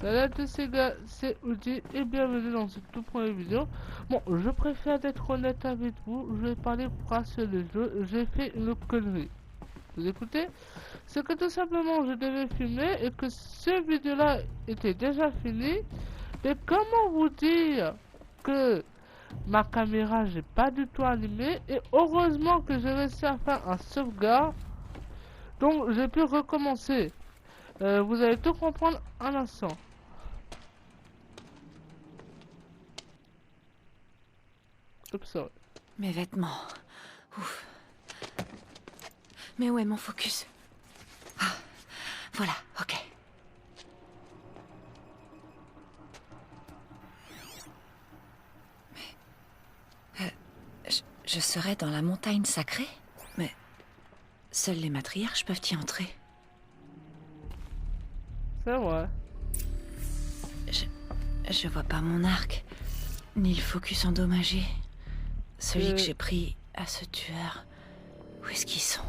Salut à tous les gars, c'est Audi et bienvenue dans cette toute première vidéo. Bon, je préfère être honnête avec vous, je vais parler grâce le jeu, j'ai fait une connerie. Vous écoutez? C'est que tout simplement je devais filmer et que ce vidéo là était déjà fini. Mais comment vous dire que ma caméra j'ai pas du tout allumé et heureusement que j'ai réussi à faire un sauvegarde. Donc j'ai pu recommencer. Vous allez tout comprendre un instant. Oups, sorry. Mes vêtements. Ouf. Mais où est mon focus? Ah, voilà, ok. Mais... je serais dans la montagne sacrée? Mais... seuls les matriarches peuvent y entrer. C'est vrai. Je vois pas mon arc, ni le focus endommagé. Celui que j'ai pris à ce tueur. Où est-ce qu'ils sont?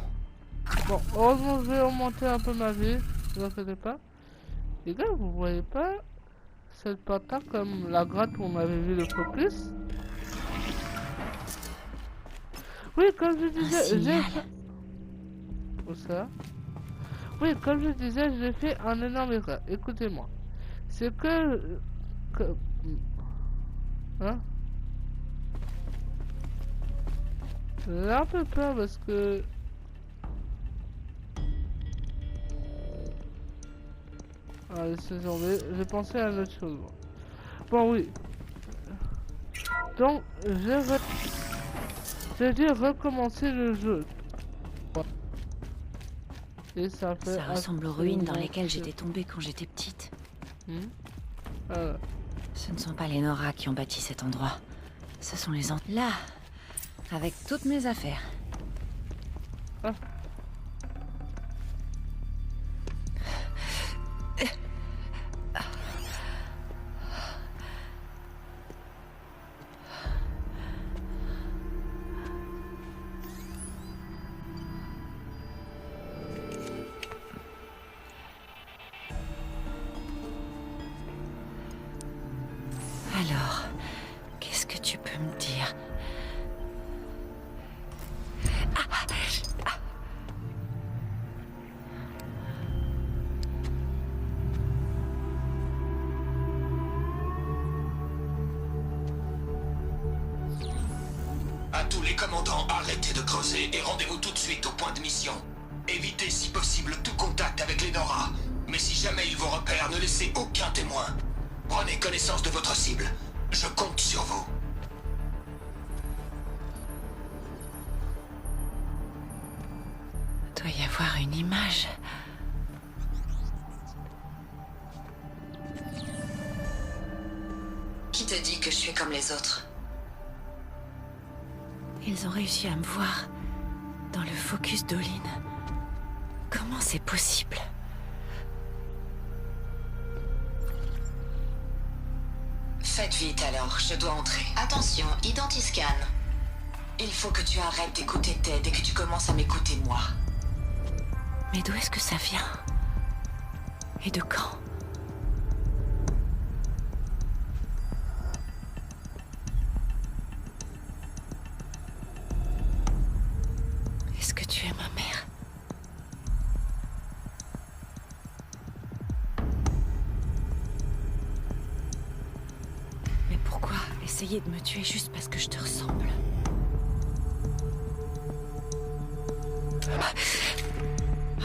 Bon, heureusement, je vais augmenter un peu ma vie. Ne vous inquiétez pas. Les gars, vous voyez pas cette patate comme la gratte où on avait vu le focus? Oui, comme je disais, j'ai fait... Où ça? Oui, comme je disais, j'ai fait un énorme erreur. Écoutez-moi. C'est que... Hein? J'ai un peu peur parce que... Allez, c'est genre, j'ai pensé à une autre chose. Bon, oui. Donc, j'ai dû recommencer le jeu. Et ça fait... Ça ressemble aux ruines dans lesquelles absolument j'étais tombée quand j'étais petite. Voilà. Ce ne sont pas les Nora qui ont bâti cet endroit. Ce sont les Là, avec toutes mes affaires. Ah. Alors, qu'est-ce que tu peux me dire? À tous les commandants, arrêtez de creuser et rendez-vous tout de suite au point de mission. Évitez si possible tout contact avec les Nora. Mais si jamais ils vous repèrent, ne laissez aucun témoin. Prenez connaissance de votre cible. Je compte sur vous. Il doit y avoir une image. Qui te dit que je suis comme les autres? Ils ont réussi à me voir dans le focus d'Olin. Comment c'est possible? Faites vite alors, je dois entrer. Attention, identiscan. Il faut que tu arrêtes d'écouter Ted et que tu commences à m'écouter moi. Mais d'où est-ce que ça vient? Et de quand? Est-ce que tu es ma mère? Mais pourquoi essayer de me tuer juste parce que je te ressemble?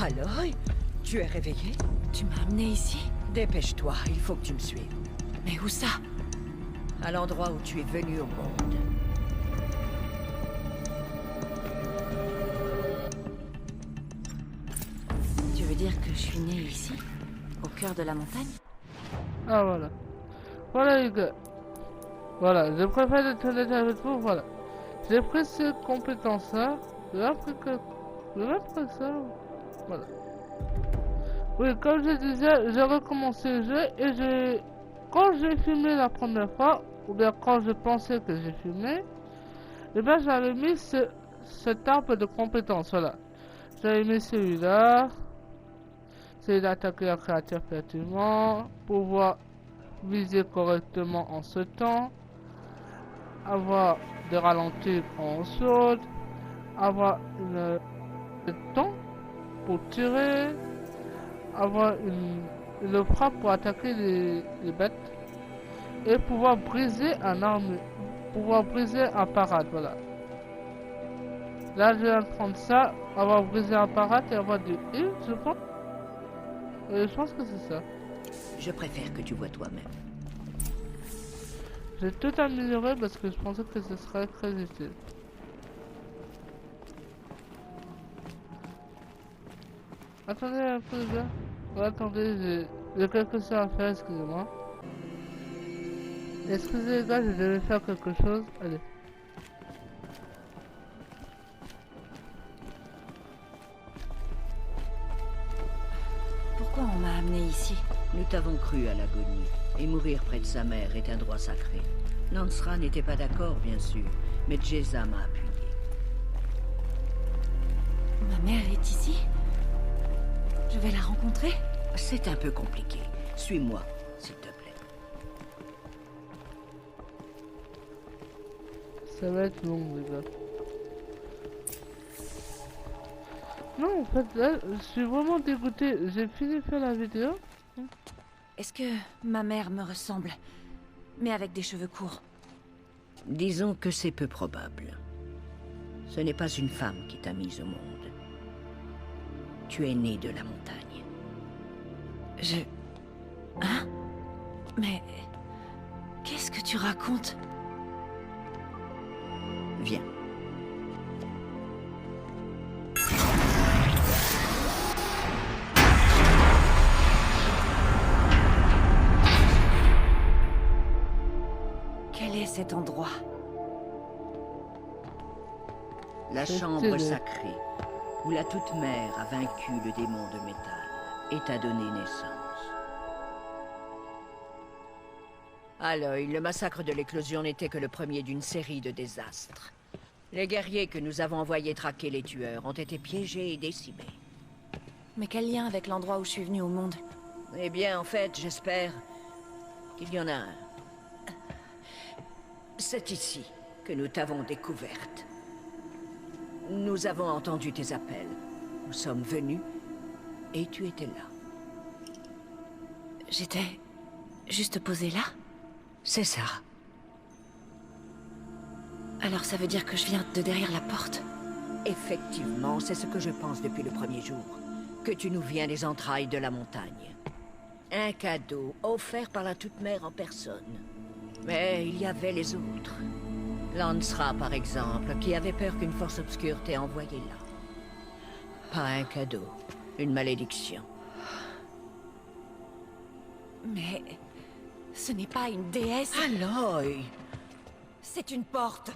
Alors, tu es réveillé? Tu m'as amené ici? Dépêche-toi, il faut que tu me suives. Mais où ça? À l'endroit où tu es venu au monde. Tu veux dire que je suis née ici? Au cœur de la montagne? Ah, voilà. Voilà, les gars. Voilà, je préfère être honnête avec vous, voilà. J'ai pris ces compétences-là, j'ai appris ça, voilà. Oui, comme je disais, j'ai recommencé le jeu et quand j'ai filmé la première fois, ou bien quand je pensais que j'ai filmé, et ben j'avais mis cet arbre de compétences, voilà. J'avais mis celui-là, c'est d'attaquer la créature furtivement, pouvoir viser correctement en sautant, avoir des ralentis quand on saute, avoir le temps pour tirer, avoir une frappe pour attaquer les bêtes et pouvoir briser un parade, voilà. Là, je viens de prendre ça, avoir brisé un parade et avoir du heal, je pense. Je pense que c'est ça. Je préfère que tu vois toi-même. J'ai tout amélioré parce que je pensais que ce serait très utile. Attendez un peu, les gars. Ouais, attendez, j'ai quelque chose à faire, excusez-moi. Excusez les gars, je devais faire quelque chose. Allez. Pourquoi on m'a amené ici? Nous t'avons cru à l'agonie, et mourir près de sa mère est un droit sacré. Nansra n'était pas d'accord, bien sûr, mais Jeza m'a appuyé. Ma mère est ici? Je vais la rencontrer? C'est un peu compliqué. Suis-moi, s'il te plaît. Ça va être long, les gars. Non, en fait, là, je suis vraiment dégoûté. J'ai fini de faire la vidéo. Est-ce que ma mère me ressemble? Mais avec des cheveux courts. Disons que c'est peu probable. Ce n'est pas une femme qui t'a mise au monde. Tu es né de la montagne. Hein? Mais... qu'est-ce que tu racontes? Viens. Quel est cet endroit? La C'est chambre stylé. sacrée, où la Toute-Mère a vaincu le démon de métal et t'a donné naissance. Aloy, le massacre de l'éclosion n'était que le premier d'une série de désastres. Les guerriers que nous avons envoyés traquer les tueurs ont été piégés et décimés. Mais quel lien avec l'endroit où je suis venue au monde? Eh bien, en fait, j'espère qu'il y en a un. C'est ici que nous t'avons découverte. Nous avons entendu tes appels. Nous sommes venus et tu étais là. J'étais juste posée là? C'est ça. Alors ça veut dire que je viens de derrière la porte? Effectivement, c'est ce que je pense depuis le premier jour. Que tu nous viens des entrailles de la montagne. Un cadeau offert par la Toute-Mère en personne. Mais il y avait les autres. Lansra, par exemple, qui avait peur qu'une force obscure t'ait envoyé là. Pas un cadeau, une malédiction. Mais... ce n'est pas une déesse, Aloy! c'est une porte!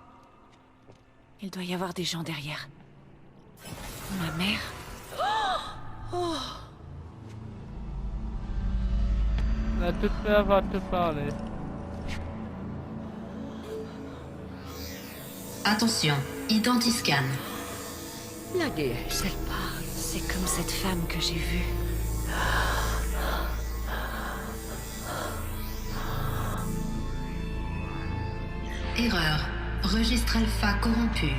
Il doit y avoir des gens derrière. Ma mère? La toute-mère va te parler. Attention, identiscan. La déesse, elle parle. C'est comme cette femme que j'ai vue. Erreur. Registre alpha corrompu.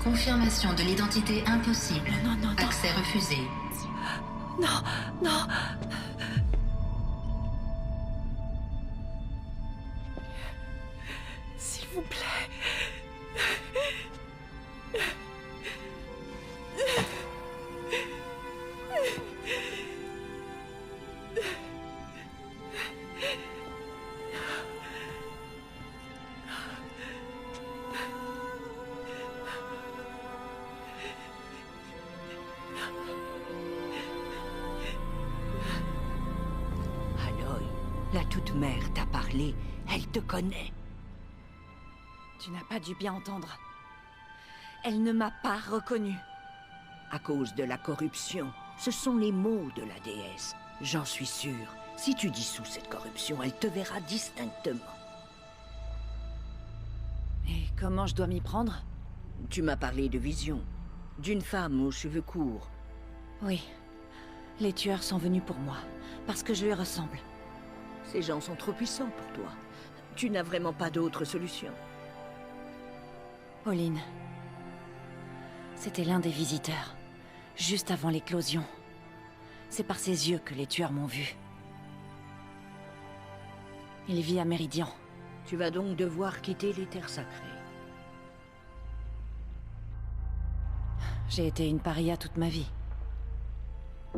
Confirmation de l'identité impossible. Non, non, non. Accès refusé. Non, non! S'il vous plaît. Aloy, la Toute-Mère t'a parlé. Elle te connaît. Tu n'as pas dû bien entendre. Elle ne m'a pas reconnue. À cause de la corruption. Ce sont les mots de la déesse. J'en suis sûr. Si tu dissous cette corruption, elle te verra distinctement. Et comment je dois m'y prendre? Tu m'as parlé de vision. D'une femme aux cheveux courts. Oui. Les tueurs sont venus pour moi, parce que je lui ressemble. Ces gens sont trop puissants pour toi. Tu n'as vraiment pas d'autre solution. Pauline. C'était l'un des visiteurs, juste avant l'éclosion. C'est par ses yeux que les tueurs m'ont vu. Il vit à Méridian. Tu vas donc devoir quitter les terres sacrées. J'ai été une paria toute ma vie.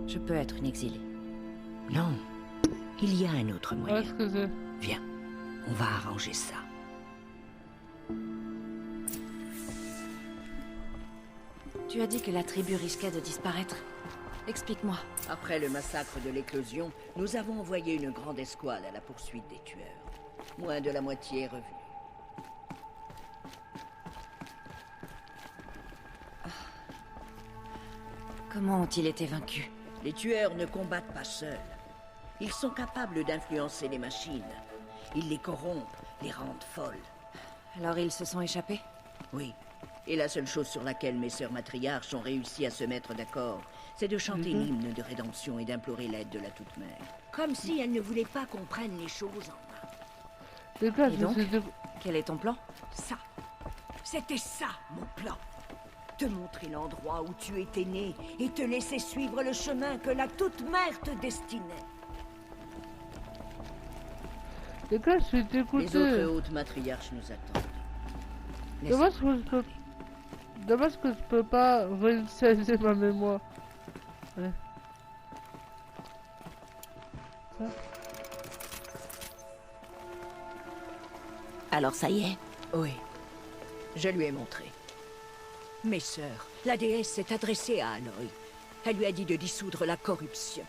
Je peux être une exilée. Non, il y a un autre moyen. Est-ce que c'est... Viens, on va arranger ça. Tu as dit que la tribu risquait de disparaître. Explique-moi. Après le massacre de l'éclosion, nous avons envoyé une grande escouade à la poursuite des tueurs. Moins de la moitié est revenue. Comment ont-ils été vaincus? Les tueurs ne combattent pas seuls. Ils sont capables d'influencer les machines. Ils les corrompent, les rendent folles. Alors ils se sont échappés? Oui. Et la seule chose sur laquelle mes sœurs matriarches ont réussi à se mettre d'accord, c'est de chanter l'hymne de rédemption et d'implorer l'aide de la Toute-Mère. Comme si elles ne voulaient pas qu'on prenne les choses en main. Les gars, Et donc c'était... Quel est ton plan? Ça, c'était ça, mon plan. Te montrer l'endroit où tu étais né et te laisser suivre le chemin que la Toute-Mère te destinait. Les gars, je suis dégoûté. Les autres hautes matriarches nous attendent. Dommage que je peux pas réinsérer ma mémoire. Ouais. Ça. Alors ça y est? Oui. Je lui ai montré. Mes sœurs, la déesse s'est adressée à Aloy. Elle lui a dit de dissoudre la corruption.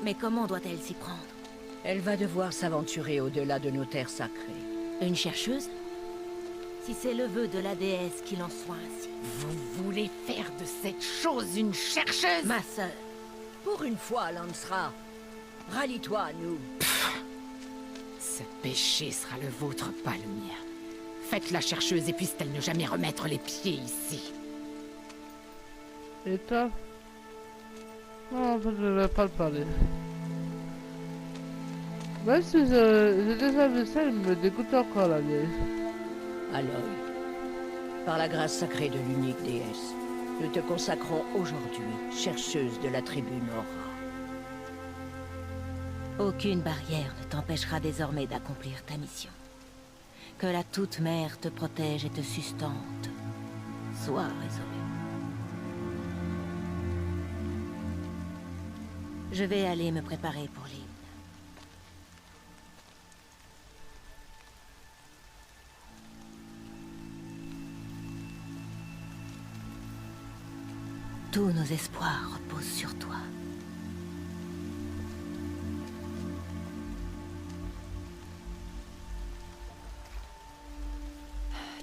Mais comment doit-elle s'y prendre? Elle va devoir s'aventurer au-delà de nos terres sacrées. Une chercheuse? Si c'est le vœu de la déesse qu'il en soit ainsi. Vous voulez faire de cette chose une chercheuse? Ma sœur, Pour une fois, Lansra, rallie-toi à nous. Ce péché sera le vôtre, pas le mien. Faites la chercheuse et puisse-t-elle ne jamais remettre les pieds ici. Et toi? Non, en fait, je vais pas le parler. Même si j'ai déjà vu ça, il me dégoûte encore la vieille. Aloy, par la grâce sacrée de l'unique déesse, nous te consacrons aujourd'hui chercheuse de la tribu Nora. aucune barrière ne t'empêchera désormais d'accomplir ta mission. Que la Toute-Mère te protège et te sustente. Sois résolu. Je vais aller me préparer pour l'hymne. Tous nos espoirs reposent sur toi.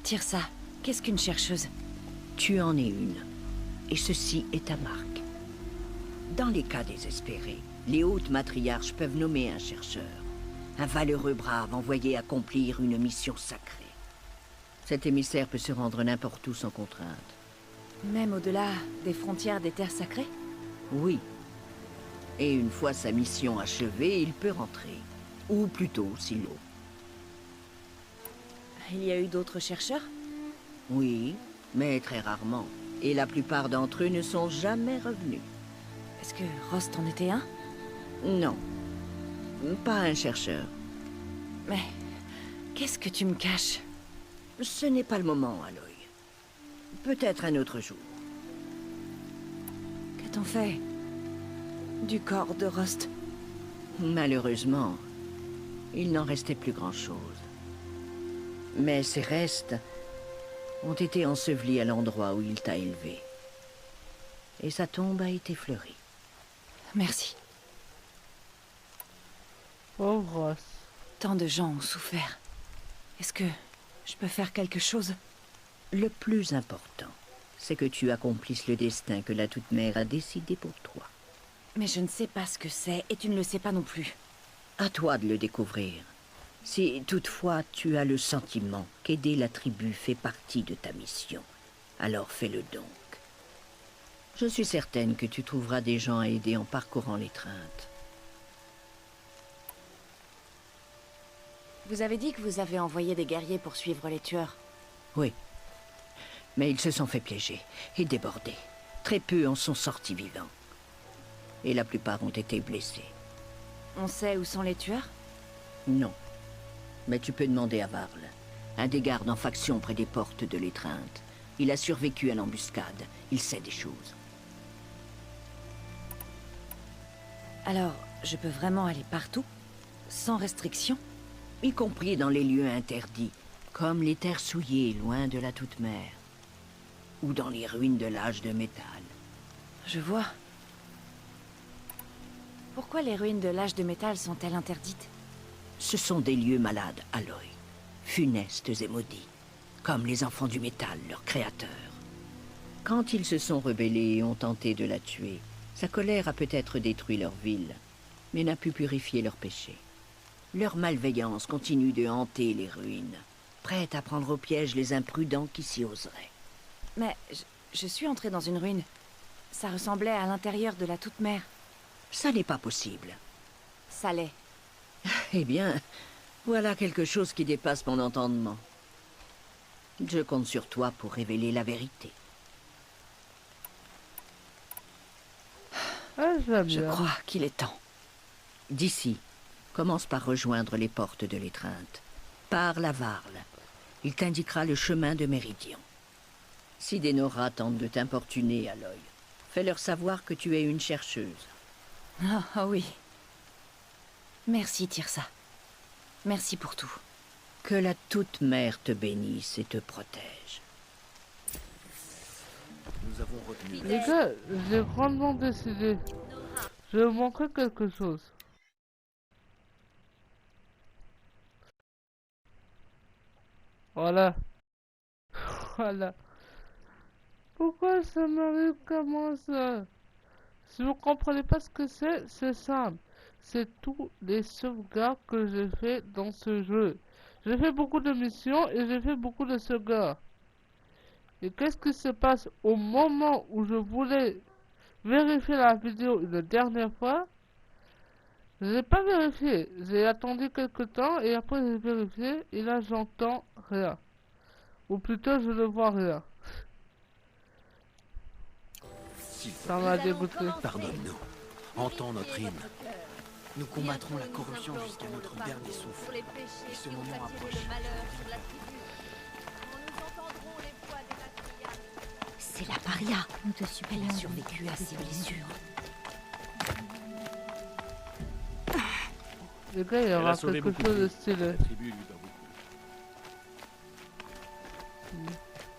Tirsa, qu'est-ce qu'une chercheuse? Tu en es une. Et ceci est ta marque. Dans les cas désespérés, les hautes matriarches peuvent nommer un chercheur. Un valeureux brave envoyé accomplir une mission sacrée. Cet émissaire peut se rendre n'importe où sans contrainte. Même au-delà des frontières des terres sacrées? Oui. Et une fois sa mission achevée, il peut rentrer. Ou plutôt, s'il l'eau. Il y a eu d'autres chercheurs? Oui, mais très rarement. Et la plupart d'entre eux ne sont jamais revenus. Est-ce que Rost en était un? Non. Pas un chercheur. Mais qu'est-ce que tu me caches? Ce n'est pas le moment, Aloy. Peut-être un autre jour. Qu'a-t-on fait du corps de Rost? Malheureusement, il n'en restait plus grand-chose. Mais ses restes ont été ensevelis à l'endroit où il t'a élevé. Et sa tombe a été fleurie. Merci. Pauvre Ross. Tant de gens ont souffert. Est-ce que je peux faire quelque chose? Le plus important, c'est que tu accomplisses le destin que la Toute-Mère a décidé pour toi. Mais je ne sais pas ce que c'est, et tu ne le sais pas non plus. À toi de le découvrir. Si toutefois tu as le sentiment qu'aider la tribu fait partie de ta mission, alors fais-le donc. Je suis certaine que tu trouveras des gens à aider en parcourant l'étreinte. Vous avez dit que vous avez envoyé des guerriers pour suivre les tueurs. Oui. Mais ils se sont fait piéger et déborder. Très peu en sont sortis vivants. Et la plupart ont été blessés. On sait où sont les tueurs? Non. Mais tu peux demander à Varl, un des gardes en faction près des portes de l'étreinte. Il a survécu à l'embuscade. Il sait des choses. Alors, je peux vraiment aller partout? Sans restriction? Y compris dans les lieux interdits, comme les terres souillées loin de la toute-mer. Ou dans les ruines de l'âge de métal. Je vois. Pourquoi les ruines de l'âge de métal sont-elles interdites? Ce sont des lieux malades, Aloy. Funestes et maudits. Comme les enfants du métal, leur créateur. Quand ils se sont rebellés et ont tenté de la tuer, sa colère a peut-être détruit leur ville, mais n'a pu purifier leurs péchés. Leur malveillance continue de hanter les ruines, prête à prendre au piège les imprudents qui s'y oseraient. Mais je suis entrée dans une ruine. Ça ressemblait à l'intérieur de la toute-mer. Ça n'est pas possible. Ça l'est. Eh bien, voilà quelque chose qui dépasse mon entendement. Je compte sur toi pour révéler la vérité. Ah, j'aime Je bien. crois qu'il est temps. D'ici, commence par rejoindre les portes de l'étreinte. Parle à Varl. Il t'indiquera le chemin de Méridion. Si des Nora tentent de t'importuner, Aloy, fais-leur savoir que tu es une chercheuse. Ah oui. Merci, Tirsa. Merci pour tout. Que la toute-mère te bénisse et te protège. Nous avons retenu Les gars, j'ai grandement décidé. Je manquerai quelque chose. Voilà. Voilà. Pourquoi ça m'arrive comme ça? Si vous comprenez pas ce que c'est simple. C'est tous les sauvegardes que j'ai fait dans ce jeu. J'ai fait beaucoup de missions et j'ai fait beaucoup de sauvegardes. Et qu'est-ce qui se passe au moment où je voulais vérifier la vidéo une dernière fois? Je n'ai pas vérifié. J'ai attendu quelques temps et après j'ai vérifié et là j'entends rien. Ou plutôt je ne vois rien. S'il te Ça m'a dégoûté. pardonne-nous. Entends notre hymne. Nous combattrons la corruption jusqu'à notre dernier souffle. Et ce moment approche. C'est la paria. Nous te supplions. Elle a survécu à ses blessures. Les gars, il y aura quelque chose de stylé.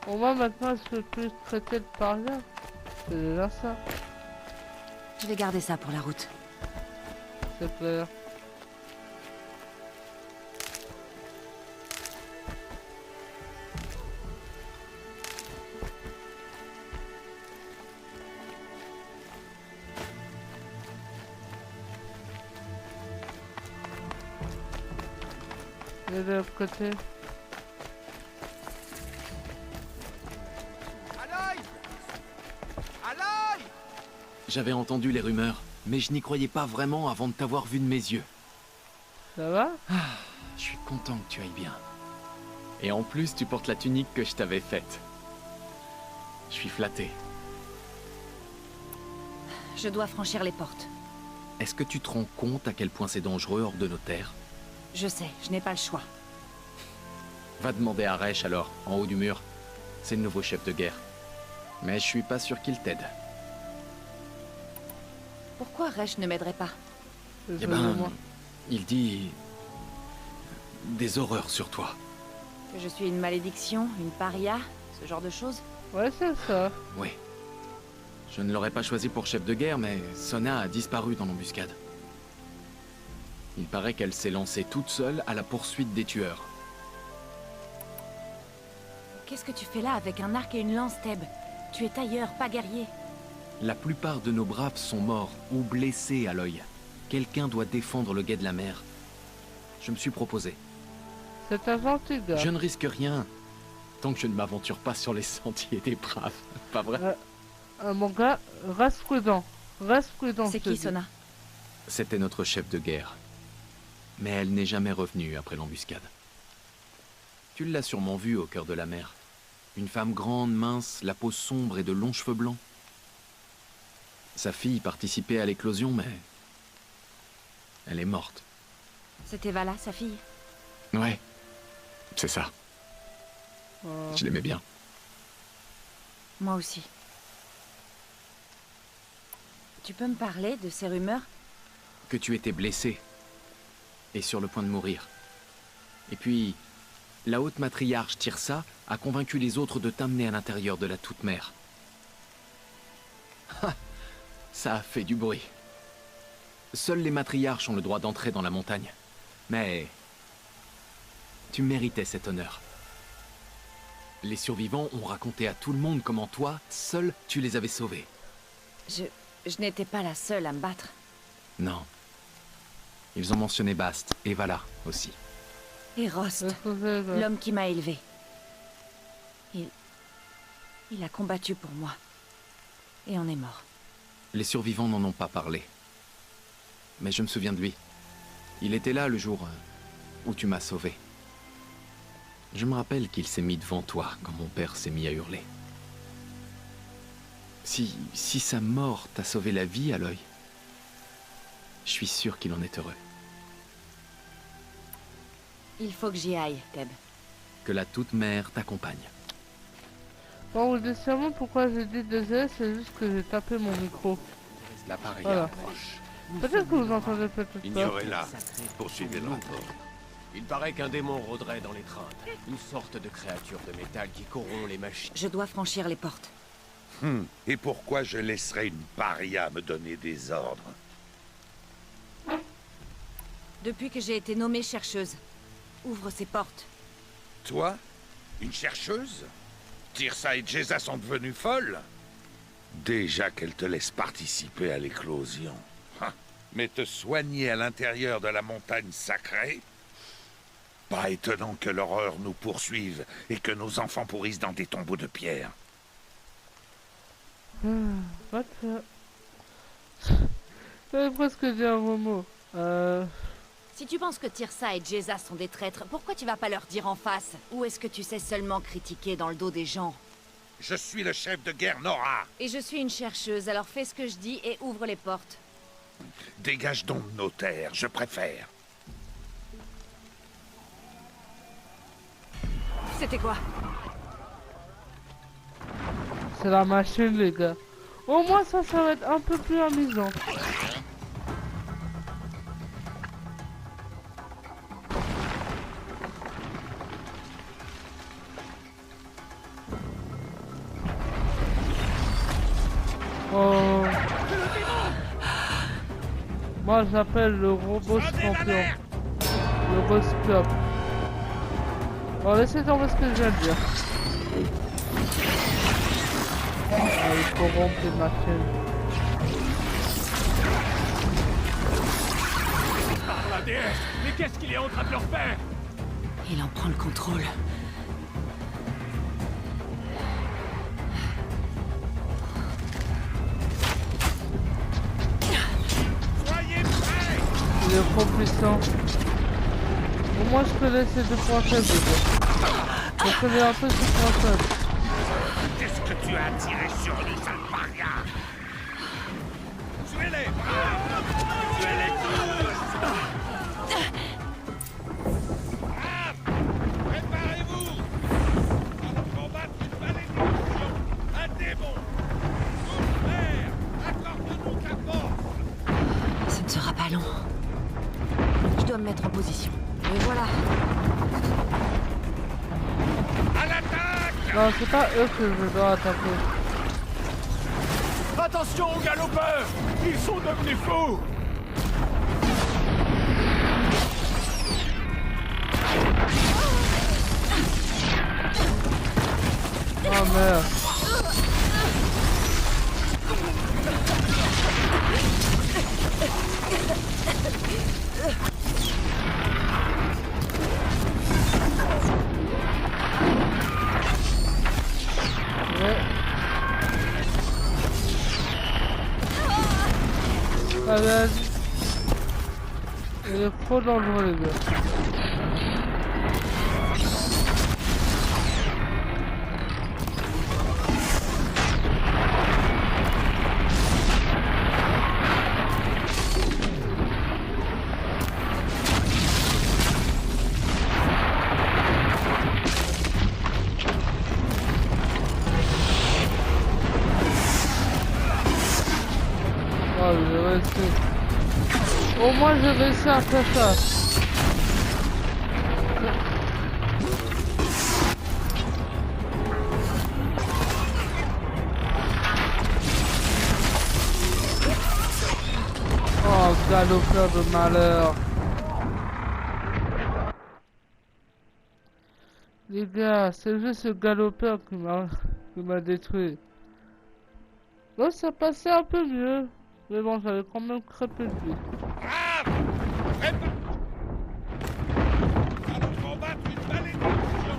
Au moins maintenant je peux plus traiter de paria. C'est déjà ça. Je vais garder ça pour la route. C'est clair. Et de l'autre côté. J'avais entendu les rumeurs, mais je n'y croyais pas vraiment avant de t'avoir vu de mes yeux. Ça va? Je suis content que tu ailles bien. Et en plus, tu portes la tunique que je t'avais faite. Je suis flatté. Je dois franchir les portes. Est-ce que tu te rends compte à quel point c'est dangereux hors de nos terres? Je sais, je n'ai pas le choix. Va demander à Resh alors, en haut du mur. C'est le nouveau chef de guerre. Mais je suis pas sûr qu'il t'aide. Pourquoi Resh ne m'aiderait pas? Eh ben, il dit... des horreurs sur toi. Que je suis une malédiction, une paria, ce genre de choses? Ouais, c'est ça. Oui. Je ne l'aurais pas choisi pour chef de guerre, mais Sona a disparu dans l'embuscade. Il paraît qu'elle s'est lancée toute seule à la poursuite des tueurs. Qu'est-ce que tu fais là avec un arc et une lance, Theb? Tu es tailleur, pas guerrier. La plupart de nos braves sont morts ou blessés à l'œil. Quelqu'un doit défendre le guet de la mer. Je me suis proposé. C'est un gentil gars. Je ne risque rien, tant que je ne m'aventure pas sur les sentiers des braves. Pas vrai? Mon gars, reste prudent. Reste prudent. C'est je te qui, dis. Sona? C'était notre chef de guerre. Mais elle n'est jamais revenue après l'embuscade. Tu l'as sûrement vue au cœur de la mer. Une femme grande, mince, la peau sombre et de longs cheveux blancs. Sa fille participait à l'éclosion, mais... elle est morte. C'était Vala, sa fille? Ouais, c'est ça. Oh. Je l'aimais bien. Moi aussi. Tu peux me parler de ces rumeurs? Que tu étais blessé. Et sur le point de mourir. Et puis, la haute matriarche Tirsa a convaincu les autres de t'amener à l'intérieur de la Toute-Mère. Ça a fait du bruit. Seuls les matriarches ont le droit d'entrer dans la montagne. Mais... tu méritais cet honneur. Les survivants ont raconté à tout le monde comment toi, seul, tu les avais sauvés. Je n'étais pas la seule à me battre. Non. Ils ont mentionné Bast et Vala aussi. Et Rost, L'homme. l'homme qui m'a élevé. Il a combattu pour moi. Et on est mort. Les survivants n'en ont pas parlé. Mais je me souviens de lui. Il était là le jour où tu m'as sauvé. Je me rappelle qu'il s'est mis devant toi quand mon père s'est mis à hurler. Si sa mort t'a sauvé la vie, Aloy, je suis sûr qu'il en est heureux. Il faut que j'y aille, Teb. Que la Toute-Mère t'accompagne. Bon, vous dites sûrement pourquoi j'ai dit désolé, c'est juste que j'ai tapé mon micro. L'appareil Voilà. approche. Peut-être que vous entendez peut-être pas. Ignorez-la. Poursuivez le rapport. Il paraît qu'un démon rôderait dans l'étreinte. Une sorte de créature de métal qui corrompt les machines. Je dois franchir les portes. Et pourquoi je laisserais une paria me donner des ordres? Depuis que j'ai été nommée chercheuse, ouvre ces portes. Toi? Une chercheuse? Tirsa et Jeza sont devenues folles? Déjà qu'elles te laissent participer à l'éclosion. Mais te soigner à l'intérieur de la montagne sacrée? Pas étonnant que l'horreur nous poursuive et que nos enfants pourrissent dans des tombeaux de pierre. What the... J'avais presque dit un gros mot. Si tu penses que Tirsa et Jeza sont des traîtres, pourquoi tu vas pas leur dire en face? Ou est-ce que tu sais seulement critiquer dans le dos des gens? Je suis le chef de guerre Nora. Et je suis une chercheuse, alors fais ce que je dis et ouvre les portes. Dégage donc de nos terres, je préfère. C'était quoi? C'est la machine, les gars. Au moins, ça va être un peu plus amusant. Oh. Moi, j'appelle le robot champion. Le Roscope. Bon, laissez tomber ce que je viens de dire. Ah, il corrompt les machines. Par la déesse! Mais qu'est-ce qu'il est en train de leur faire? Il en prend le contrôle. Soyez prêts! Il est trop puissant. Au moins, je connais ces deux points faibles, les gars. Je connais un peu ces points faibles. Qu'est-ce que tu as tiré sur les sales parias? Tuez-les! Brave! Tuez-les tous! Brave! Préparez-vous! On va combattre une malédiction! Un démon! Toute-Mère, accorde-nous ta force! Ce ne sera pas long. Je dois me mettre en position. Et voilà. À l'attaque! Non, c'est pas eux que je dois attaquer. Attention aux galopeurs! Ils sont devenus fous! Oh merde. Ouais. Il est trop dangereux les gars. Oh, je vais rester. Au moins, je vais réussi à faire ça. Oh, galopeur de malheur. Les gars, c'est juste ce galopeur qui m'a détruit. Là, ça passait un peu mieux. Mais bon, j'avais quand même crêpé de vie. Allons combattre une malédiction,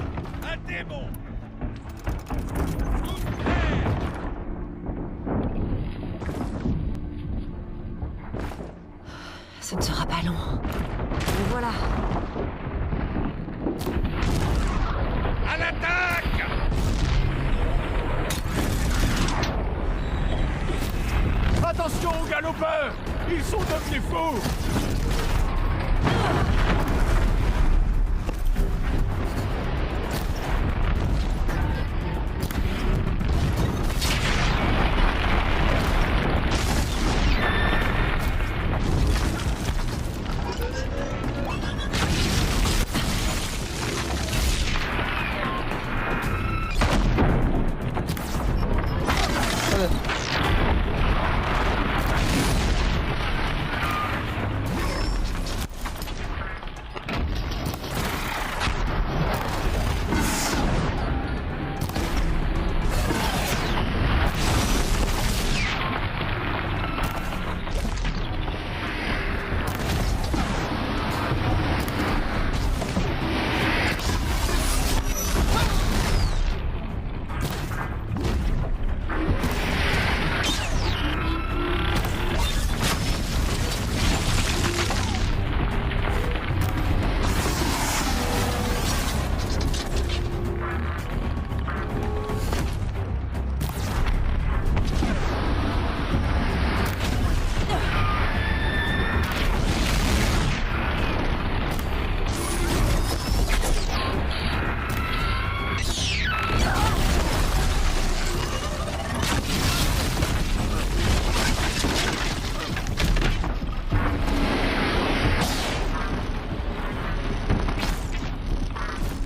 un démon. Ce ne sera pas long. Me voilà. À l'attaque! Attention aux galopeurs! Ils sont devenus fous!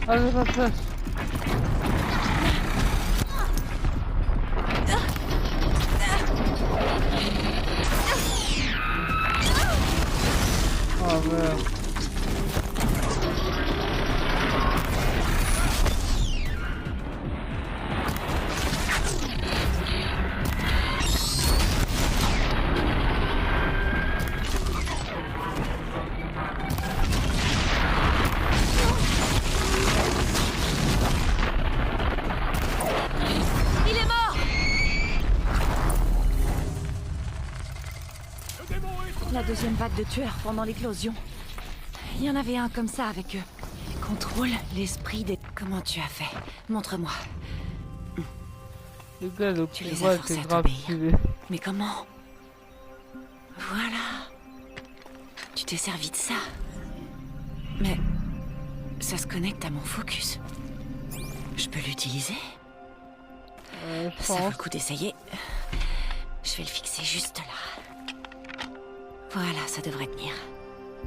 Allez, va faire. Oh merde. La deuxième vague de tueurs pendant l'éclosion. Il y en avait un comme ça avec eux. Il contrôle l'esprit des... Comment tu as fait? Montre-moi. Les gars, le Tu les combat as forcés était à grave t'obéir. stylé. Mais comment? Voilà. Tu t'es servi de ça. Mais... ça se connecte à mon focus. Je peux l'utiliser? Je Ça vaut pense. le coup d'essayer. Je vais le fixer juste là. Voilà, ça devrait tenir.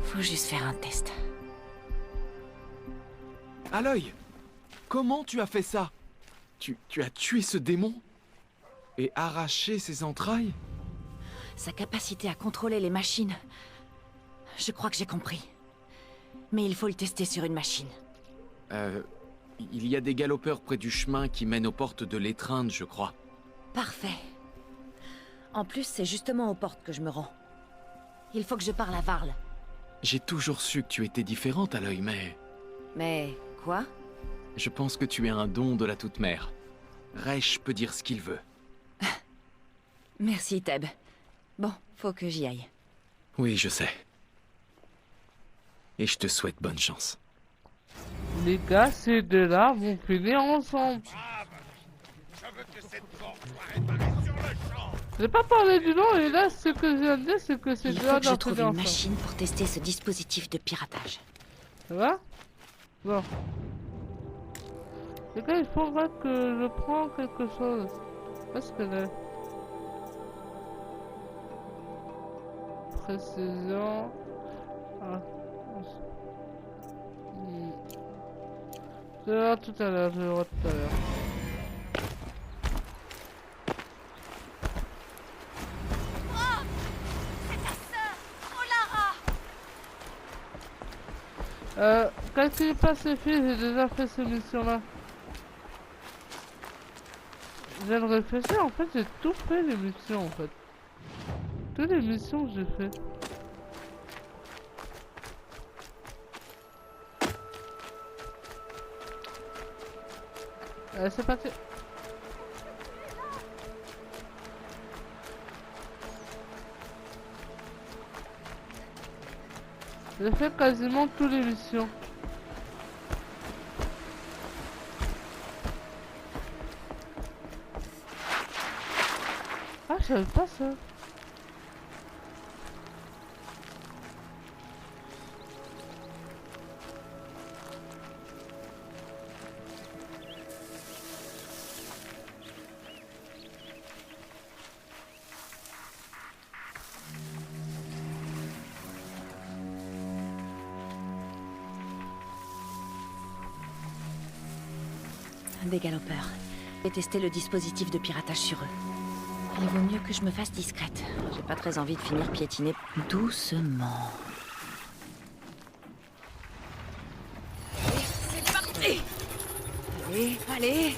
Faut juste faire un test. Aloy, comment tu as fait ça? Tu as tué ce démon? Et arraché ses entrailles? Sa capacité à contrôler les machines. Je crois que j'ai compris. Mais il faut le tester sur une machine. Il y a des galopeurs près du chemin qui mènent aux portes de l'étreinte, je crois. Parfait. En plus, c'est justement aux portes que je me rends. Il faut que je parle à Varl. J'ai toujours su que tu étais différente, Aloy, mais... Mais... quoi? Je pense que tu es un don de la Toute-Mère. Resh peut dire ce qu'il veut. Merci, Teb. Bon, faut que j'y aille. Oui, je sais. Et je te souhaite bonne chance. Les gars, ces deux-là vont finir ensemble. J'ai pas parlé du nom et là, ce que je viens de dire, c'est que ces Il deux-là faut que je doivent trouve finir une ensemble. machine pour tester ce dispositif de piratage. Ça va? Bon. Les gars, il faudra que je prenne quelque chose. Parce que là... Précision... Ah. Je vais voir tout à l'heure, je vais voir tout à l'heure. Quand il passe les filles, j'ai déjà fait ces missions-là. Je viens de réfléchir, en fait, j'ai tout fait les missions, en fait. Toutes les missions que j'ai fait. Allez, c'est parti. J'ai fait quasiment toutes les missions. Ah, je savais pas ça. Des galopeurs. J'ai testé le dispositif de piratage sur eux. Il vaut mieux que je me fasse discrète. J'ai pas très envie de finir piétiner doucement. C'est parti! Allez, allez!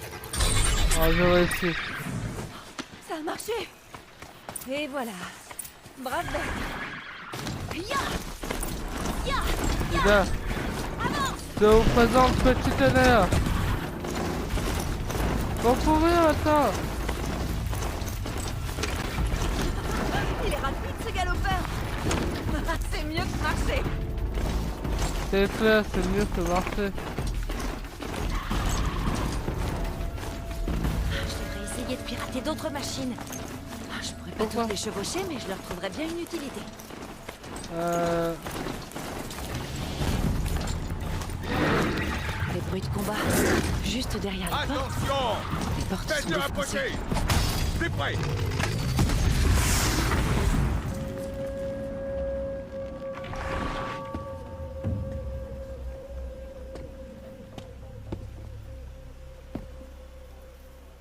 Oh, j'ai réussi. Ça a marché! Et voilà. Bravo! Ya! Ya! Les gars, je vous présente petit honneur. Bon courir, attends. Il est rapide ce galopeur! C'est mieux que marcher! C'est clair, c'est mieux que marcher. Je devrais essayer de pirater d'autres machines. Je pourrais pas toutes les chevaucher, mais je leur trouverais bien une utilité. Des bruits de combat, juste derrière la porte. Attention! Les portes sont défoncées. Plus près!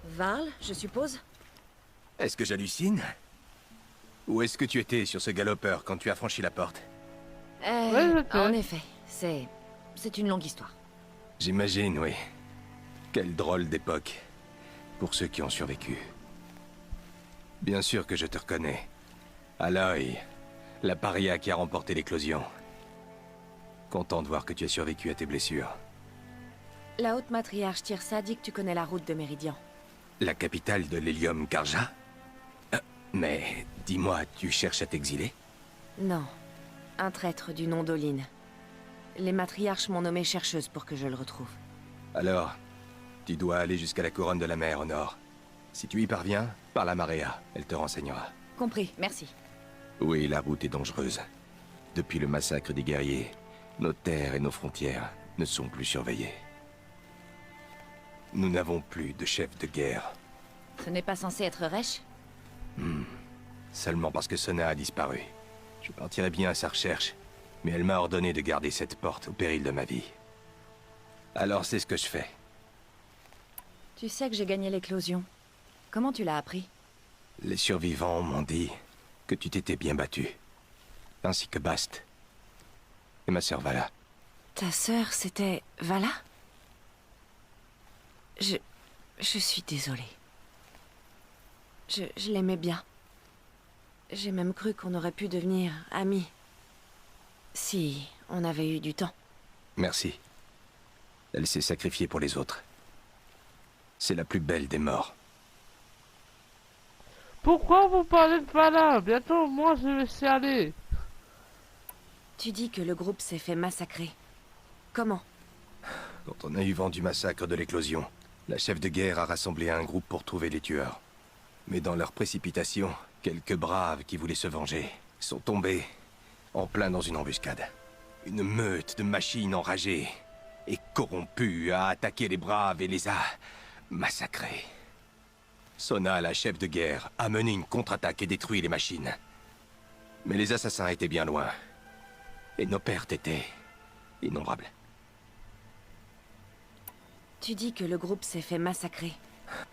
Val, je suppose? Est-ce que j'hallucine? Où est-ce que tu étais sur ce galopeur quand tu as franchi la porte? En effet, c'est une longue histoire. J'imagine, oui. Quelle drôle d'époque. Pour ceux qui ont survécu. Bien sûr que je te reconnais. Aloy, la paria qui a remporté l'éclosion. Content de voir que tu as survécu à tes blessures. La haute matriarche Tirsa dit que tu connais la route de Méridian. La capitale de l'Hélium Karja? Mais dis-moi, tu cherches à t'exiler? Non. Un traître du nom d'Oline. Les matriarches m'ont nommée chercheuse pour que je le retrouve. Alors, tu dois aller jusqu'à la couronne de la mer au nord. Si tu y parviens, parle à Maréa, elle te renseignera. Compris, merci. Oui, la route est dangereuse. Depuis le massacre des guerriers, nos terres et nos frontières ne sont plus surveillées. Nous n'avons plus de chef de guerre. Ce n'est pas censé être Resh? Seulement parce que Sona a disparu. Je partirai bien à sa recherche, mais elle m'a ordonné de garder cette porte au péril de ma vie. Alors c'est ce que je fais. Tu sais que j'ai gagné l'éclosion. Comment tu l'as appris? Les survivants m'ont dit que tu t'étais bien battu. Ainsi que Bast. Et ma sœur Vala. Ta sœur, c'était Vala? Je suis désolée. Je l'aimais bien. J'ai même cru qu'on aurait pu devenir amis. Si on avait eu du temps. Merci. Elle s'est sacrifiée pour les autres. C'est la plus belle des morts. Pourquoi vous parlez de Vala? Bientôt, moi, je vais s'y aller. Tu dis que le groupe s'est fait massacrer. Comment? Quand on a eu vent du massacre de l'éclosion, la chef de guerre a rassemblé un groupe pour trouver les tueurs. Mais dans leur précipitation, quelques braves qui voulaient se venger sont tombés en plein dans une embuscade. Une meute de machines enragées et corrompues a attaqué les braves et les a massacrés. Sona, la chef de guerre, a mené une contre-attaque et détruit les machines. Mais les assassins étaient bien loin. Et nos pertes étaient innombrables. Tu dis que le groupe s'est fait massacrer.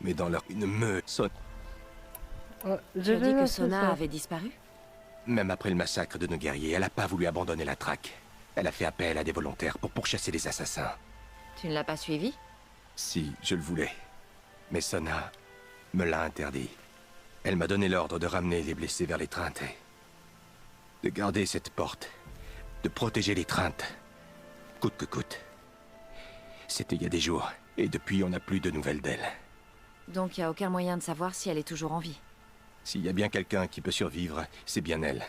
Mais dans leur... une meute... Tu as dit que Sona avait disparu? Même après le massacre de nos guerriers, elle n'a pas voulu abandonner la traque. Elle a fait appel à des volontaires pour pourchasser les assassins. Tu ne l'as pas suivi? Si, je le voulais. Mais Sona me l'a interdit. Elle m'a donné l'ordre de ramener les blessés vers l'étreinte et de garder cette porte, de protéger l'étreinte, coûte que coûte. C'était il y a des jours, et depuis on n'a plus de nouvelles d'elle. Donc il n'y a aucun moyen de savoir si elle est toujours en vie. S'il y a bien quelqu'un qui peut survivre, c'est bien elle.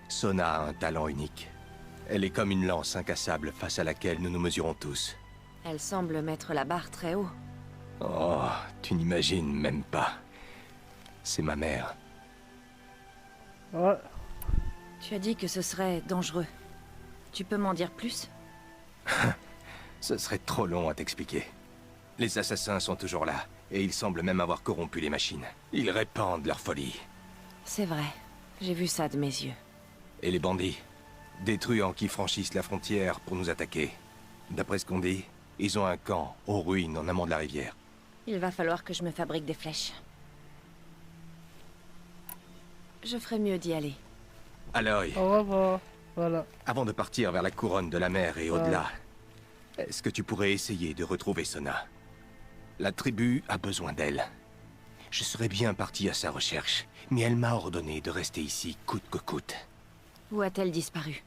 Sona a un talent unique. Elle est comme une lance incassable face à laquelle nous nous mesurons tous. Elle semble mettre la barre très haut. Oh, tu n'imagines même pas. C'est ma mère. Ouais. Tu as dit que ce serait dangereux. Tu peux m'en dire plus? Ce serait trop long à t'expliquer. Les assassins sont toujours là, et ils semblent même avoir corrompu les machines. Ils répandent leur folie. C'est vrai. J'ai vu ça de mes yeux. Et les bandits? Des truands qui franchissent la frontière pour nous attaquer. D'après ce qu'on dit, ils ont un camp aux ruines en amont de la rivière. Il va falloir que je me fabrique des flèches. Je ferais mieux d'y aller. Aloy. Au revoir. Voilà. Avant de partir vers la couronne de la mer et au-delà, est-ce que tu pourrais essayer de retrouver Sona? La tribu a besoin d'elle. Je serais bien parti à sa recherche, mais elle m'a ordonné de rester ici coûte que coûte. Où a-t-elle disparu?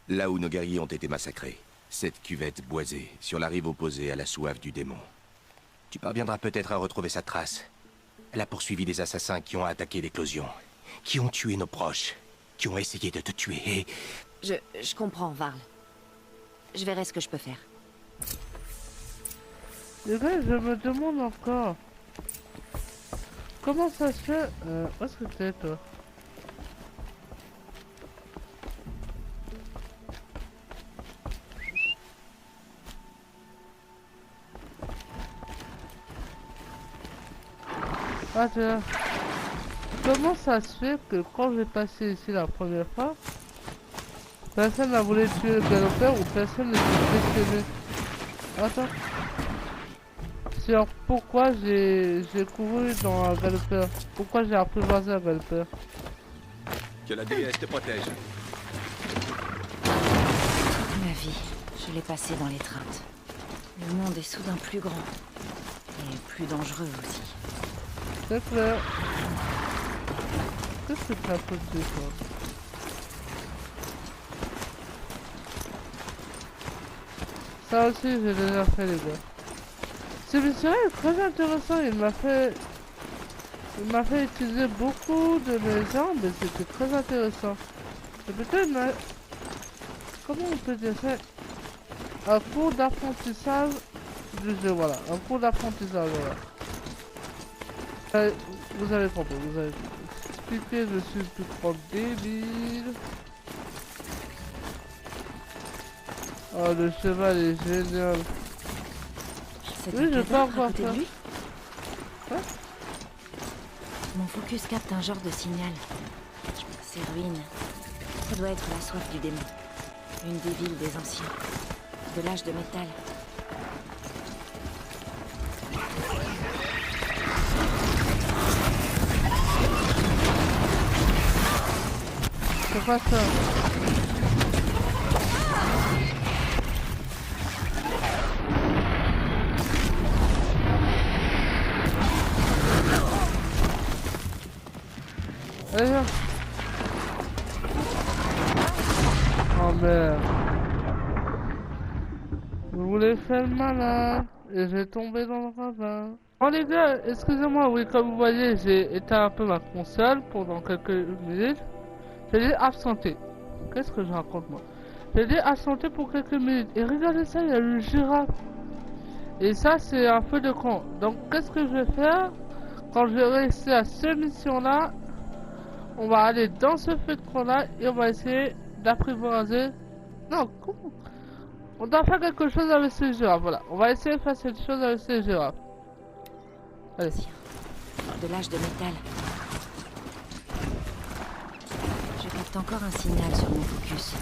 Là où nos guerriers ont été massacrés. Cette cuvette boisée, sur la rive opposée à la soif du démon. Tu parviendras peut-être à retrouver sa trace. Elle a poursuivi les assassins qui ont attaqué l'éclosion, qui ont tué nos proches, qui ont essayé de te tuer et... Je comprends, Varl. Je verrai ce que je peux faire. Les gars, je me demande encore. Comment ça se fait où est-ce que t'es, toi? Ah tiens. Comment ça se fait que quand j'ai passé ici la première fois, personne n'a voulu tuer le galopeur ou personne n'a impressionné? Attends. C'est pourquoi j'ai couru dans un galopeur? Pourquoi j'ai apprivoisé un galopeur? Que la déesse te protège. Ma vie, je l'ai passée dans l'étreinte. Le monde est soudain plus grand. Et plus dangereux aussi. C'est clair. Qu'est-ce que t'as fait de toi? Ça aussi, j'ai déjà fait, les gars. C'est très intéressant. Il m'a fait utiliser beaucoup de mes armes et c'était très intéressant. Et peut-être, comment on peut dire ça? Un cours d'apprentissage du jeu, voilà. Un cours d'apprentissage, voilà. Vous avez compris, vous avez expliqué, je suis tout trop débile. Oh, le cheval est génial. Oui, je peux encore faire. Quoi? Mon focus capte un genre de signal. Ces ruines, ça doit être la soif du démon. Une des villes des anciens. De l'âge de métal. C'est pas ça. Allez, viens. Oh merde. Vous voulez faire le malin et j'ai tombé dans le ravin. Oh les gars, excusez-moi, oui, comme vous voyez, j'ai éteint un peu ma console pendant quelques minutes. Je l'ai absenté. Qu'est-ce que je raconte moi? J'ai dit absenter pour quelques minutes. Et regardez ça, il y a une girafe. Et ça, c'est un feu de camp. Donc, qu'est-ce que je vais faire? Quand je vais rester à cette mission-là, on va aller dans ce feu de camp-là et on va essayer d'apprivoiser. Non, comment? On doit faire quelque chose avec ces girafes. Voilà, on va essayer de faire cette chose avec ces girafes. Allez. De l'âge de métal. Je capte encore un signal sur mon focus.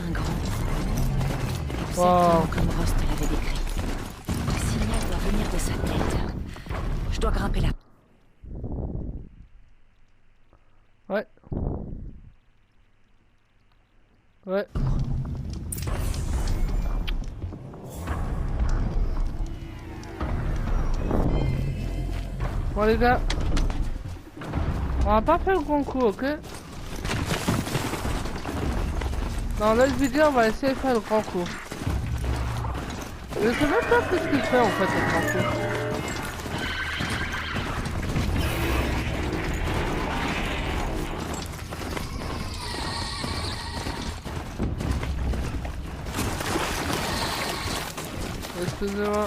Un grand. Exactement comme Rost l'avait décrit. Le signal doit venir de sa tête. Je dois grimper là. Ouais. Ouais. Bon les gars, on va pas faire le concours, ok? Dans l'autre vidéo, on va essayer de faire le concours. Je sais même pas ce qu'il fait en fait le concours. Excusez-moi.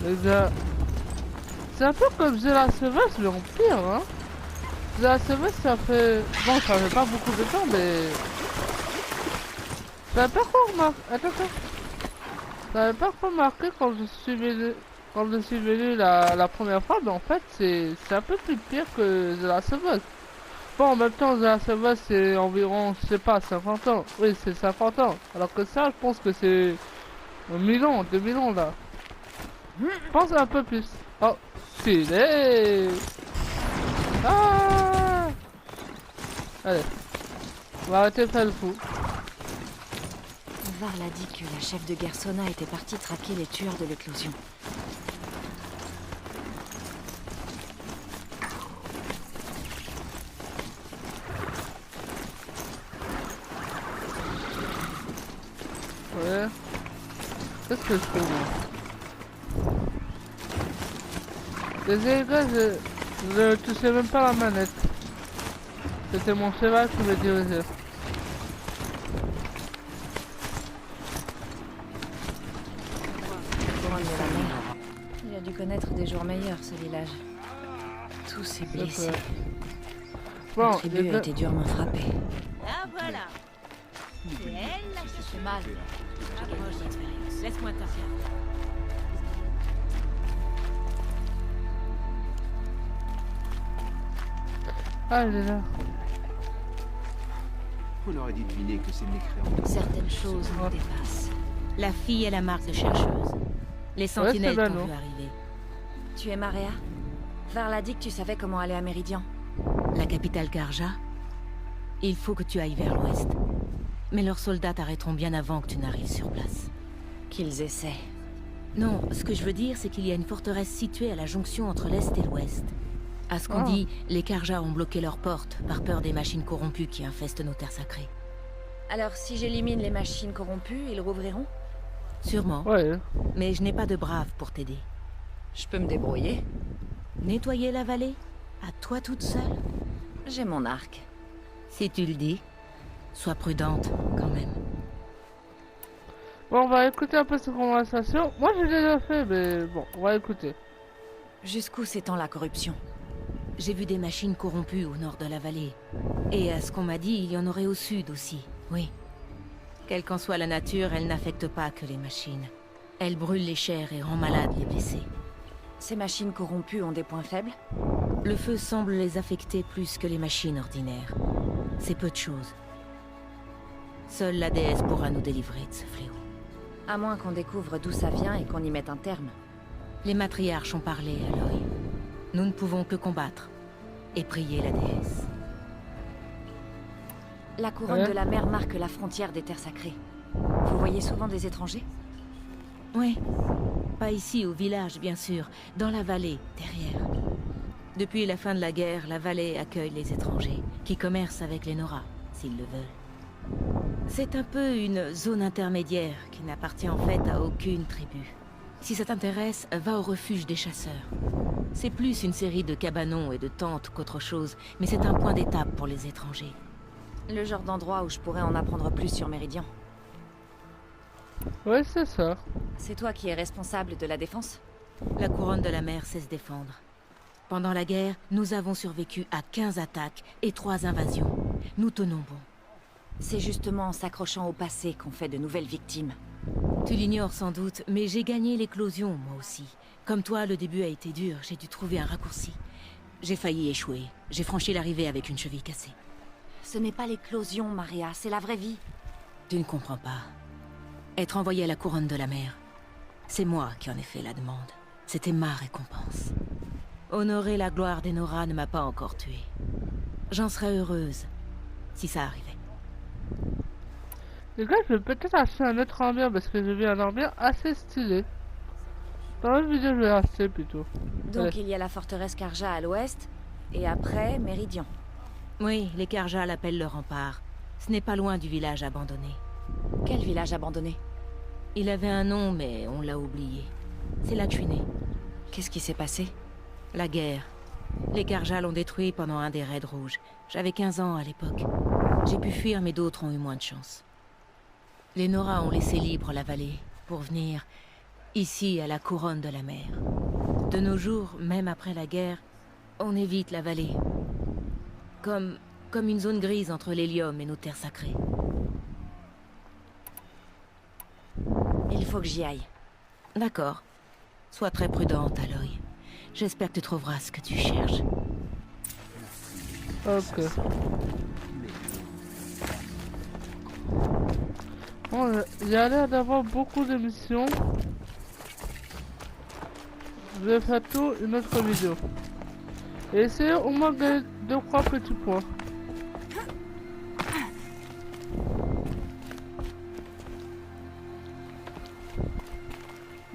Les gars, c'est un peu comme The Last of Us, mais en pire, hein. The Last of Us, ça fait... Bon, ça fait pas beaucoup de temps, mais... J'avais pas remarqué... Attends. J'avais pas remarqué quand je suis venu la première fois, mais en fait, c'est un peu plus pire que The Last of Us. Bon, en même temps, The Last of Us, c'est environ, je sais pas, 50 ans. Oui, c'est 50 ans. Alors que ça, je pense que c'est 1000 ans, 2000 ans, là. Je pense un peu plus. Oh, stylé. Ah. Allez. On va arrêter de faire le fou. Var l'a dit que la chef de guerre Sona était partie traquer les tueurs de l'éclosion. Ouais. Qu'est-ce que je fais moi? Désolé gars, je touchais même pas la manette. C'était mon cheval qui me dirigeait. Il a dû connaître des jours meilleurs, ce village. Tous ces blessés. Bon, la tribu a été durement frappée. Ah voilà. C'est elle là qui fait mal. Approche d'expérience. Laisse-moi t'affaire. Ah, il est là. On aurait dû deviner que ces mécréants... Certaines choses nous dépassent. La fille est la marque de chercheuse. Les sentinelles t'ont vu arriver. Tu es Maria? Var l'a dit que tu savais comment aller à Méridian. La capitale Karja? Il faut que tu ailles vers l'ouest. Mais leurs soldats t'arrêteront bien avant que tu n'arrives sur place. Qu'ils essaient. Non, ce que je veux dire, c'est qu'il y a une forteresse située à la jonction entre l'est et l'ouest. À ce qu'on dit, les Karja ont bloqué leurs portes par peur des machines corrompues qui infestent nos terres sacrées. Alors si j'élimine les machines corrompues, ils rouvriront? Sûrement. Ouais. Mais je n'ai pas de braves pour t'aider. Je peux me débrouiller. Nettoyer la vallée? À toi toute seule? J'ai mon arc. Si tu le dis. Sois prudente, quand même. Bon, on va écouter un peu cette conversation. Moi, j'ai déjà fait, mais bon, on va écouter. Jusqu'où s'étend la corruption? J'ai vu des machines corrompues au nord de la vallée. Et à ce qu'on m'a dit, il y en aurait au sud aussi, oui. Quelle qu'en soit la nature, elle n'affecte pas que les machines. Elle brûle les chairs et rend malades les blessés. Ces machines corrompues ont des points faibles? Le feu semble les affecter plus que les machines ordinaires. C'est peu de choses. Seule la déesse pourra nous délivrer de ce fléau. À moins qu'on découvre d'où ça vient et qu'on y mette un terme. Les matriarches ont parlé, Aloy. Nous ne pouvons que combattre et prier la déesse. La couronne de la mer marque la frontière des terres sacrées. Vous voyez souvent des étrangers? Oui. Pas ici au village, bien sûr. Dans la vallée, derrière. Depuis la fin de la guerre, la vallée accueille les étrangers, qui commercent avec les Nora, s'ils le veulent. C'est un peu une zone intermédiaire qui n'appartient en fait à aucune tribu. Si ça t'intéresse, va au refuge des chasseurs. C'est plus une série de cabanons et de tentes qu'autre chose, mais c'est un point d'étape pour les étrangers. Le genre d'endroit où je pourrais en apprendre plus sur Méridian. Ouais, c'est ça. C'est toi qui es responsable de la défense? La couronne de la mer sait se défendre. Pendant la guerre, nous avons survécu à 15 attaques et 3 invasions. Nous tenons bon. C'est justement en s'accrochant au passé qu'on fait de nouvelles victimes. Tu l'ignores sans doute, mais j'ai gagné l'éclosion, moi aussi. Comme toi, le début a été dur, j'ai dû trouver un raccourci. J'ai failli échouer. J'ai franchi l'arrivée avec une cheville cassée. Ce n'est pas l'éclosion, Maria, c'est la vraie vie. Tu ne comprends pas. Être envoyé à la couronne de la mer, c'est moi qui en ai fait la demande. C'était ma récompense. Honorer la gloire des Nora ne m'a pas encore tuée. J'en serais heureuse, si ça arrivait. Les gars, je vais peut-être acheter un autre armure parce que j'ai vu un armure assez stylé. Dans la vidéo, je vais acheter plutôt. Donc Allez. il y a la forteresse Karja à l'ouest, et après, Méridian. Oui, les Karja l'appellent le rempart. Ce n'est pas loin du village abandonné. Quel village abandonné? Il avait un nom, mais on l'a oublié. C'est là que je suis née. Qu'est-ce qui s'est passé? La guerre. Les Karja l'ont détruit pendant un des raids rouges. J'avais 15 ans à l'époque. J'ai pu fuir, mais d'autres ont eu moins de chance. Les Nora ont laissé libre la vallée pour venir ici à la couronne de la mer. De nos jours, même après la guerre, on évite la vallée. Comme une zone grise entre l'hélium et nos terres sacrées. Il faut que j'y aille. D'accord. Sois très prudente, Aloy. J'espère que tu trouveras ce que tu cherches. Ok. Bon, il y a l'air d'avoir beaucoup de missions. Je vais faire tout une autre vidéo. Et essayer au moins de 2-3 petits points.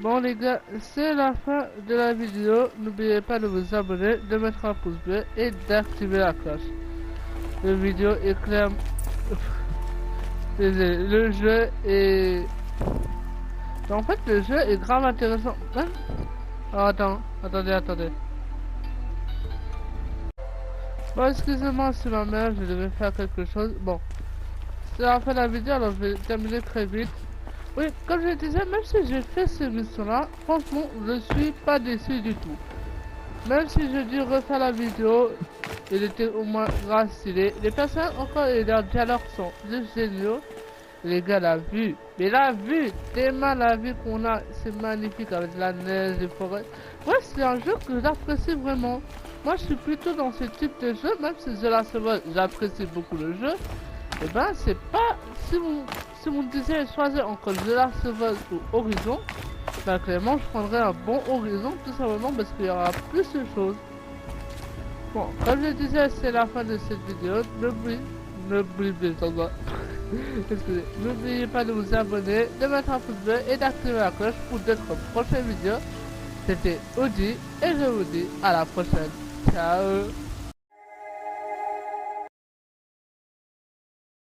Bon les gars, c'est la fin de la vidéo. N'oubliez pas de vous abonner, de mettre un pouce bleu et d'activer la cloche. La vidéo est claire. Désolé, le jeu est... En fait, le jeu est grave intéressant. Hein? Oh, attendez. Bon, excusez-moi, c'est ma mère, je devais faire quelque chose. Bon, c'est la fin de la vidéo, alors je vais terminer très vite. Oui, comme je disais, même si j'ai fait ces missions-là, franchement, je suis pas déçu du tout. Même si je dû refaire la vidéo, il était au moins grave stylé. Les personnes encore et leurs dialogues sont juste géniaux. Les gars, la vue, mais la vue, tellement la vue qu'on a, c'est magnifique avec la neige, les forêts. Ouais, c'est un jeu que j'apprécie vraiment. Moi, je suis plutôt dans ce type de jeu, même si The Last of Us, j'apprécie beaucoup le jeu. Et ben, c'est pas... Si vous me disiez choisir entre The Last of Us ou Horizon, ben clairement, je prendrais un bon Horizon, tout simplement parce qu'il y aura plus de choses. Bon, comme je disais, c'est la fin de cette vidéo. N'oubliez pas de vous abonner, de mettre un pouce bleu et d'activer la cloche pour d'autres prochaines vidéos. C'était Audi et je vous dis à la prochaine. Ciao.